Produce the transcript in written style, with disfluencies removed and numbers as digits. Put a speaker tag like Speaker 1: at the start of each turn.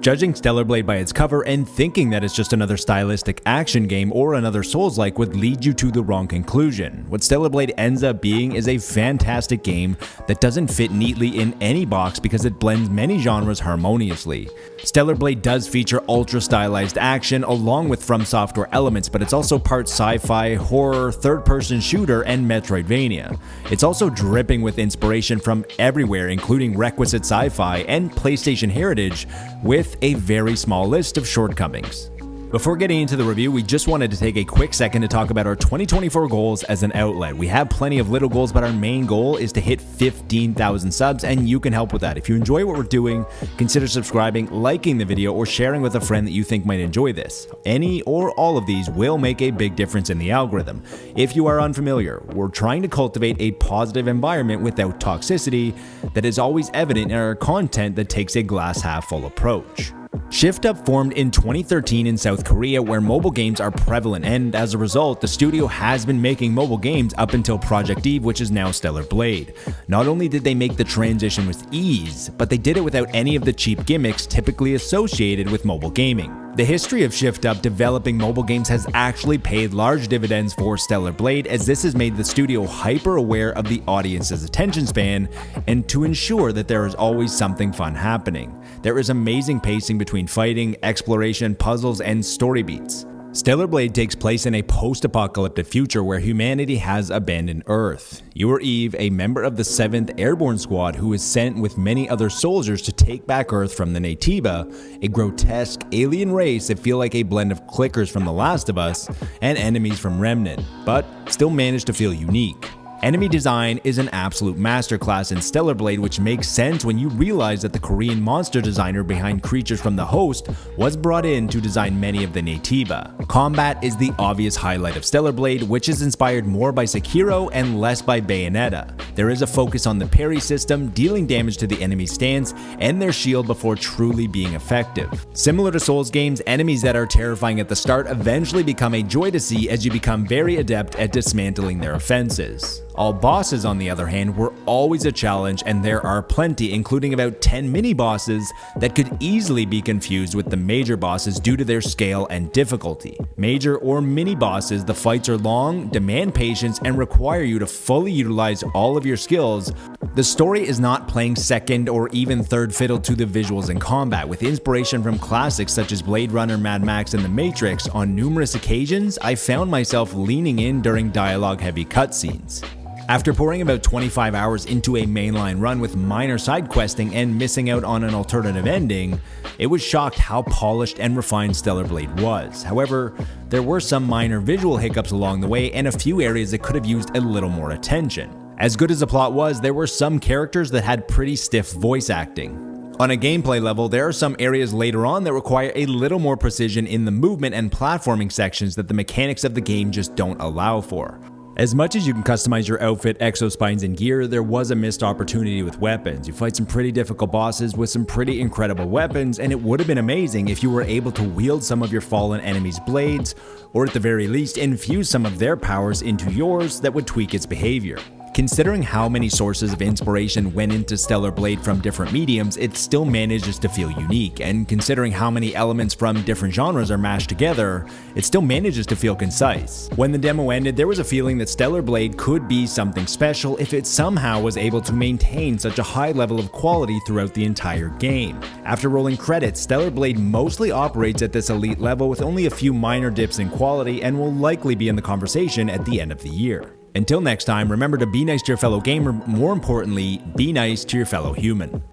Speaker 1: Judging Stellar Blade by its cover and thinking that it's just another stylistic action game or another Souls-like would lead you to the wrong conclusion. What Stellar Blade ends up being is a fantastic game that doesn't fit neatly in any box because it blends many genres harmoniously. Stellar Blade does feature ultra-stylized action along with FROMSOFTWARE elements, but it's also part sci-fi, horror, third-person shooter, and metroidvania. It's also dripping with inspiration from everywhere, including requisite sci-fi and PlayStation heritage, with a very small list of shortcomings. Before getting into the review, we just wanted to take a quick second to talk about our 2024 goals as an outlet. We have plenty of little goals, but our main goal is to hit 15,000 subs, and you can help with that. If you enjoy what we're doing, consider subscribing, liking the video, or sharing with a friend that you think might enjoy this. Any or all of these will make a big difference in the algorithm. If you are unfamiliar, we're trying to cultivate a positive environment without toxicity that is always evident in our content that takes a glass half full approach. Shift Up formed in 2013 in South Korea, where mobile games are prevalent, and as a result, the studio has been making mobile games up until Project Eve, which is now Stellar Blade. Not only did they make the transition with ease, but they did it without any of the cheap gimmicks typically associated with mobile gaming. The history of Shift Up developing mobile games has actually paid large dividends for Stellar Blade, as this has made the studio hyper aware of the audience's attention span and to ensure that there is always something fun happening. There is amazing pacing between fighting, exploration, puzzles, and story beats. Stellar Blade takes place in a post-apocalyptic future where humanity has abandoned Earth. You are Eve, a member of the 7th Airborne Squad who is sent with many other soldiers to take back Earth from the Natiba, a grotesque alien race that feel like a blend of clickers from The Last of Us and enemies from Remnant, but still manage to feel unique. Enemy design is an absolute masterclass in Stellar Blade, which makes sense when you realize that the Korean monster designer behind Creatures from the Host was brought in to design many of the Natiba. Combat is the obvious highlight of Stellar Blade, which is inspired more by Sekiro and less by Bayonetta. There is a focus on the parry system, dealing damage to the enemy's stance and their shield before truly being effective. Similar to Souls games, enemies that are terrifying at the start eventually become a joy to see as you become very adept at dismantling their offenses. All bosses, on the other hand, were always a challenge, and there are plenty, including about 10 mini-bosses that could easily be confused with the major bosses due to their scale and difficulty. Major or mini-bosses, the fights are long, demand patience, and require you to fully utilize all of your skills. The story is not playing second or even third fiddle to the visuals and combat. With inspiration from classics such as Blade Runner, Mad Max, and The Matrix, on numerous occasions, I found myself leaning in during dialogue-heavy cutscenes. After pouring about 25 hours into a mainline run with minor side questing and missing out on an alternative ending, it was shocked how polished and refined Stellar Blade was. However, there were some minor visual hiccups along the way and a few areas that could have used a little more attention. As good as the plot was, there were some characters that had pretty stiff voice acting. On a gameplay level, there are some areas later on that require a little more precision in the movement and platforming sections that the mechanics of the game just don't allow for. As much as you can customize your outfit, exospines, and gear, there was a missed opportunity with weapons. You fight some pretty difficult bosses with some pretty incredible weapons, and it would have been amazing if you were able to wield some of your fallen enemies' blades, or at the very least infuse some of their powers into yours that would tweak its behavior. Considering how many sources of inspiration went into Stellar Blade from different mediums, it still manages to feel unique, and considering how many elements from different genres are mashed together, it still manages to feel concise. When the demo ended, there was a feeling that Stellar Blade could be something special if it somehow was able to maintain such a high level of quality throughout the entire game. After rolling credits, Stellar Blade mostly operates at this elite level with only a few minor dips in quality and will likely be in the conversation at the end of the year. Until next time, remember to be nice to your fellow gamer, more importantly, be nice to your fellow human.